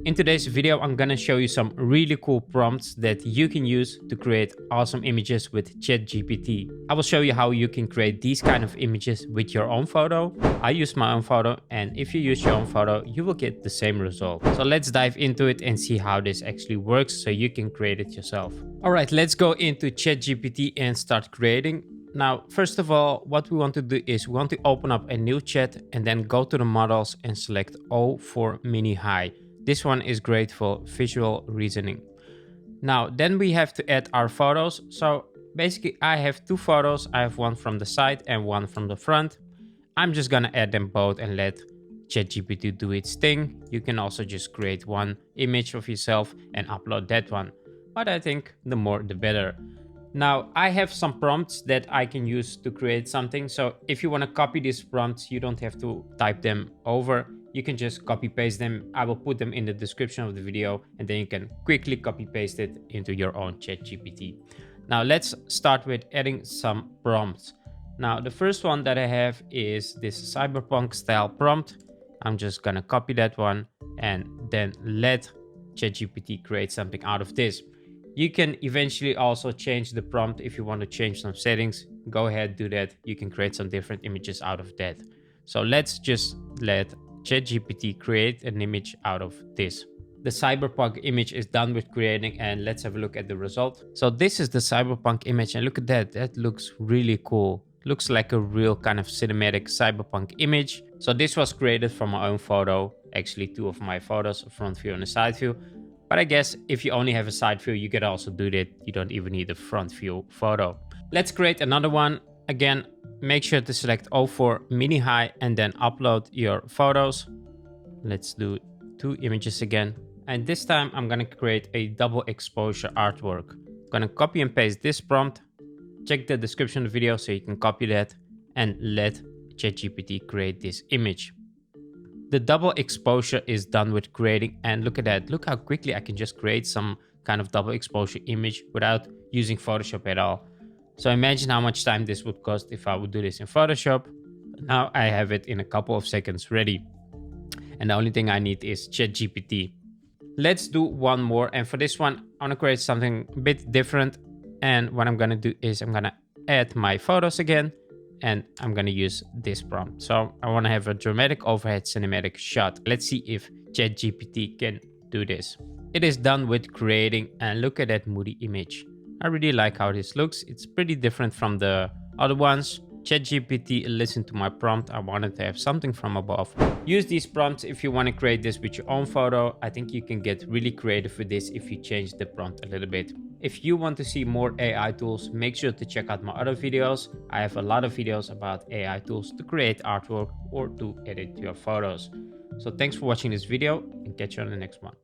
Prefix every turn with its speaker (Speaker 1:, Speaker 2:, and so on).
Speaker 1: In today's video, I'm gonna show you some really cool prompts that you can use to create awesome images with ChatGPT. I will show you how you can create these kind of images with your own photo. I use my own photo, and if you use your own photo, you will get the same result. So let's dive into it and see how this actually works so you can create it yourself. All right, let's go into ChatGPT and start creating. Now, first of all, what we want to do is we want to open up a new chat and then go to the models and select O for mini high. This one is great for visual reasoning. Now, then we have to add our photos. So basically I have two photos. I have one from the side and one from the front. I'm just gonna add them both and let ChatGPT do its thing. You can also just create one image of yourself and upload that one. But I think the more the better. Now, I have some prompts that I can use to create something. So if you want to copy these prompts, you don't have to type them over. You can just copy paste them. I will put them in the description of the video, and then you can quickly copy paste it into your own ChatGPT. Now let's start with adding some prompts. Now the first one that I have is this cyberpunk style prompt. I'm just gonna copy that one and then let ChatGPT create something out of this. You can eventually also change the prompt if you want to change some settings. Go ahead, do that. You can create some different images out of that. So let's just let ChatGPT create an image out of this. The cyberpunk image is done with creating, and let's have a look at the result. So this is the cyberpunk image, and look at that. That looks really cool. Looks like a real kind of cinematic cyberpunk image. So this was created from my own photo. Actually, two of my photos, a front view and a side view. But I guess if you only have a side view, you could also do that. You don't even need a front view photo. Let's create another one. Again, make sure to select O for mini high and then upload your photos. Let's do two images again. And this time I'm gonna create a double exposure artwork. I'm gonna copy and paste this prompt. Check the description of the video so you can copy that and let ChatGPT create this image. The double exposure is done with creating, and look at that. Look how quickly I can just create some kind of double exposure image without using Photoshop at all. So imagine how much time this would cost if I would do this in Photoshop. Now I have it in a couple of seconds ready. And the only thing I need is ChatGPT. Let's do one more. And for this one, I want to create something a bit different. And what I'm going to do is I'm going to add my photos again. And I'm going to use this prompt. So I want to have a dramatic overhead cinematic shot. Let's see if ChatGPT can do this. It is done with creating, and look at that moody image. I really like how this looks. It's pretty different from the other ones. ChatGPT listened to my prompt. I wanted to have something from above. Use these prompts if you want to create this with your own photo. I think you can get really creative with this if you change the prompt a little bit. If you want to see more AI tools, make sure to check out my other videos. I have a lot of videos about AI tools to create artwork or to edit your photos. So thanks for watching this video, and catch you on the next one.